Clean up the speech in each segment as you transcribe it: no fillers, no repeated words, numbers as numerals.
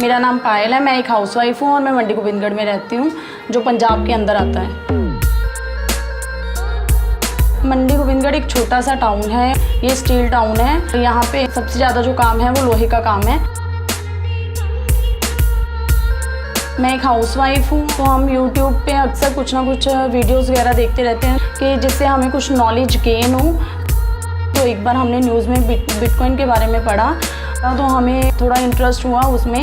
मेरा नाम पायल है, मैं एक हाउसवाइफ हूँ और मैं मंडी गोविंदगढ़ में रहती हूँ, जो पंजाब के अंदर आता है। मंडी गोविंदगढ़ एक छोटा सा टाउन है, ये स्टील टाउन है। यहाँ पे सबसे ज़्यादा जो काम है वो लोहे का काम है। मैं एक हाउसवाइफ हूँ, तो हम YouTube पे अक्सर कुछ ना कुछ वीडियोस वगैरह देखते रहते हैं कि जिससे हमें कुछ नॉलेज गेन हो। तो एक बार हमने न्यूज़ में बिटकॉइन के बारे में पढ़ा, तो हमें थोड़ा इंटरेस्ट हुआ उसमें।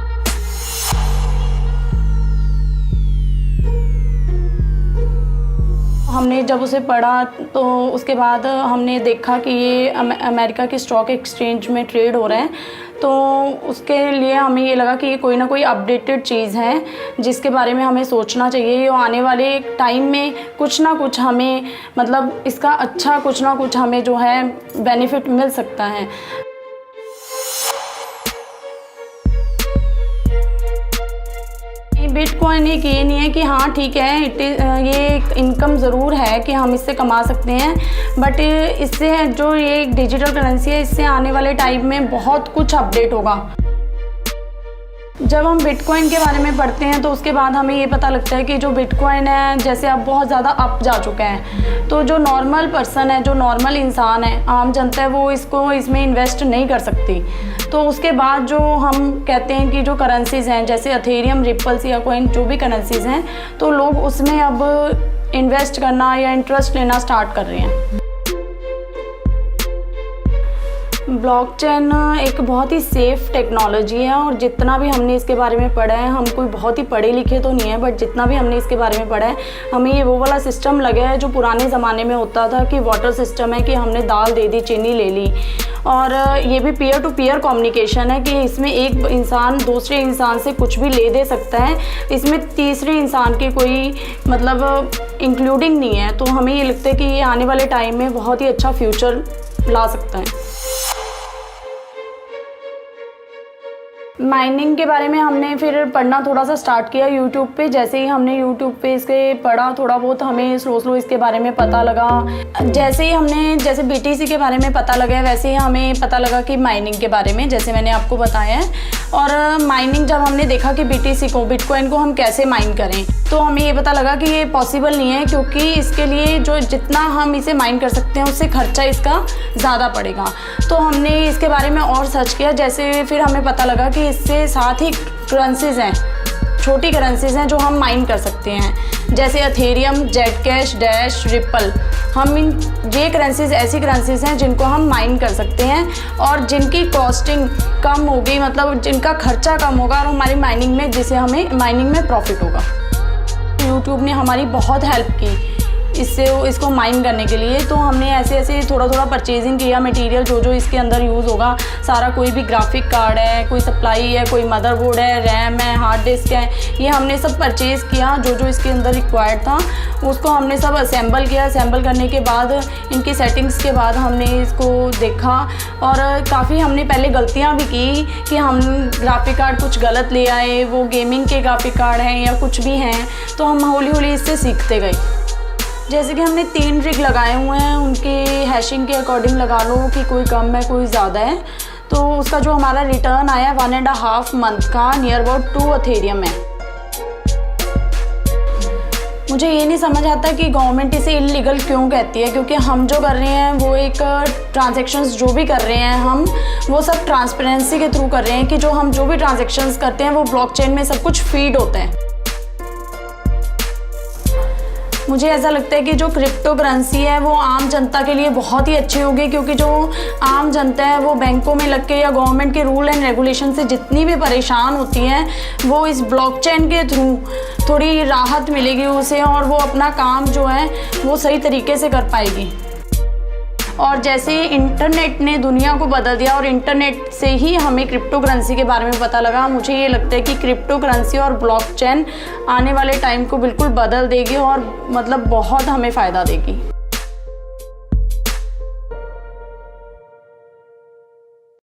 हमने जब उसे पढ़ा तो उसके बाद हमने देखा कि ये अमेरिका के स्टॉक एक्सचेंज में ट्रेड हो रहा है, तो उसके लिए हमें ये लगा कि ये कोई ना कोई अपडेटेड चीज़ है जिसके बारे में हमें सोचना चाहिए। ये आने वाले टाइम में कुछ ना कुछ हमें मतलब इसका अच्छा कुछ ना कुछ हमें जो है बेनिफिट मिल सकता है। बिटकॉइन एक ये नहीं है कि हाँ ठीक है ये एक इनकम ज़रूर है कि हम इससे कमा सकते हैं, बट इससे जो ये एक डिजिटल करेंसी है, इससे आने वाले टाइम में बहुत कुछ अपडेट होगा। जब हम बिटकॉइन के बारे में पढ़ते हैं तो उसके बाद हमें ये पता लगता है कि जो बिटकॉइन है जैसे अब बहुत ज़्यादा अप जा चुका है, तो जो नॉर्मल पर्सन है, जो नॉर्मल इंसान है, आम जनता है, वो इसमें इन्वेस्ट नहीं कर सकती। तो उसके बाद जो हम कहते हैं कि जो करेंसीज़ हैं जैसे एथेरियम, रिपल्स या कोइन, जो भी करेंसीज़ हैं, तो लोग उसमें अब इन्वेस्ट करना या इंटरेस्ट लेना स्टार्ट कर रहे हैं। ब्लॉकचेन एक बहुत ही सेफ़ टेक्नोलॉजी है और जितना भी हमने इसके बारे में पढ़ा है, हम कोई बहुत ही पढ़े लिखे तो नहीं है, बट जितना भी हमने इसके बारे में पढ़ा है, हमें ये वो वाला सिस्टम लगा है जो पुराने ज़माने में होता था कि वाटर सिस्टम है कि हमने दाल दे दी, चीनी ले ली। और ये भी पीयर टू पीयर कम्युनिकेशन है कि इसमें एक इंसान दूसरे इंसान से कुछ भी ले दे सकता है, इसमें तीसरे इंसान की कोई मतलब इंक्लूडिंग नहीं है। तो हमें ये लगता है कि ये आने वाले टाइम में बहुत ही अच्छा फ्यूचर ला सकता है। माइनिंग के बारे में हमने फिर पढ़ना थोड़ा सा स्टार्ट किया यूट्यूब पे। जैसे ही हमने यूट्यूब पे इसके पढ़ा, थोड़ा बहुत हमें स्लो इसके बारे में पता लगा। जैसे ही हमने जैसे BTC के बारे में पता लगा, वैसे ही हमें पता लगा कि माइनिंग के बारे में, जैसे मैंने आपको बताया है। और माइनिंग जब हमने देखा कि BTC को, बिटकॉइन को हम कैसे माइन करें, तो हमें ये पता लगा कि ये पॉसिबल नहीं है, क्योंकि इसके लिए जो जितना हम इसे माइन कर सकते हैं उससे खर्चा इसका ज़्यादा पड़ेगा। तो हमने इसके बारे में और सर्च किया। जैसे फिर हमें पता लगा कि इससे साथ ही करेंसीज़ हैं, छोटी करेंसीज़ हैं जो हम माइन कर सकते हैं, जैसे एथेरियम, जेडकैश, डैश, रिपल। हम ये करेंसीज़ ऐसी करेंसीज़ हैं जिनको हम माइन कर सकते हैं और जिनकी कॉस्टिंग कम होगी, मतलब जिनका खर्चा कम होगा और हमारी माइनिंग में, जिससे हमें माइनिंग में प्रॉफिट होगा। यूट्यूब ने हमारी बहुत हेल्प की इसको माइन करने के लिए। तो हमने ऐसे थोड़ा परचेजिंग किया मटेरियल, जो इसके अंदर यूज़ होगा सारा। कोई भी ग्राफिक कार्ड है, कोई सप्लाई है, कोई मदरबोर्ड है, रैम है, हार्ड डिस्क है, ये हमने सब परचेज़ किया। जो इसके अंदर रिक्वायर्ड था उसको हमने सब असेंबल किया। असेंबल करने के बाद इनकी सेटिंग्स के बाद हमने इसको देखा और काफ़ी हमने पहले गलतियाँ भी की कि हम ग्राफिक कार्ड कुछ गलत ले आए, वो गेमिंग के ग्राफिक कार्ड हैं या कुछ भी हैं। तो हम हौली इससे सीखते गए। जैसे कि हमने 3 रिग लगाए हुए हैं, उनके हैशिंग के अकॉर्डिंग लगा लो कि कोई कम है कोई ज़्यादा है। तो उसका जो हमारा रिटर्न आया 1.5 मंथ का, नियर अबाउट 2 एथेरियम है। मुझे ये नहीं समझ आता कि गवर्नमेंट इसे इलीगल क्यों कहती है, क्योंकि हम जो कर रहे हैं वो एक ट्रांजैक्शंस जो भी कर रहे हैं हम वो सब ट्रांसपेरेंसी के थ्रू कर रहे हैं कि हम जो भी ट्रांजैक्शंस करते हैं वो ब्लॉकचेन में सब कुछ फीड होता है। मुझे ऐसा लगता है कि जो क्रिप्टो करेंसी है वो आम जनता के लिए बहुत ही अच्छी होगी, क्योंकि जो आम जनता है वो बैंकों में लग के या गवर्नमेंट के रूल एंड रेगुलेशन से जितनी भी परेशान होती है, वो इस ब्लॉकचेन के थ्रू थोड़ी राहत मिलेगी उसे और वो अपना काम जो है वो सही तरीके से कर पाएगी। और जैसे इंटरनेट ने दुनिया को बदल दिया और इंटरनेट से ही हमें क्रिप्टो करेंसी के बारे में पता लगा, मुझे ये लगता है कि क्रिप्टो करेंसी और ब्लॉकचेन आने वाले टाइम को बिल्कुल बदल देगी और मतलब बहुत हमें फ़ायदा देगी।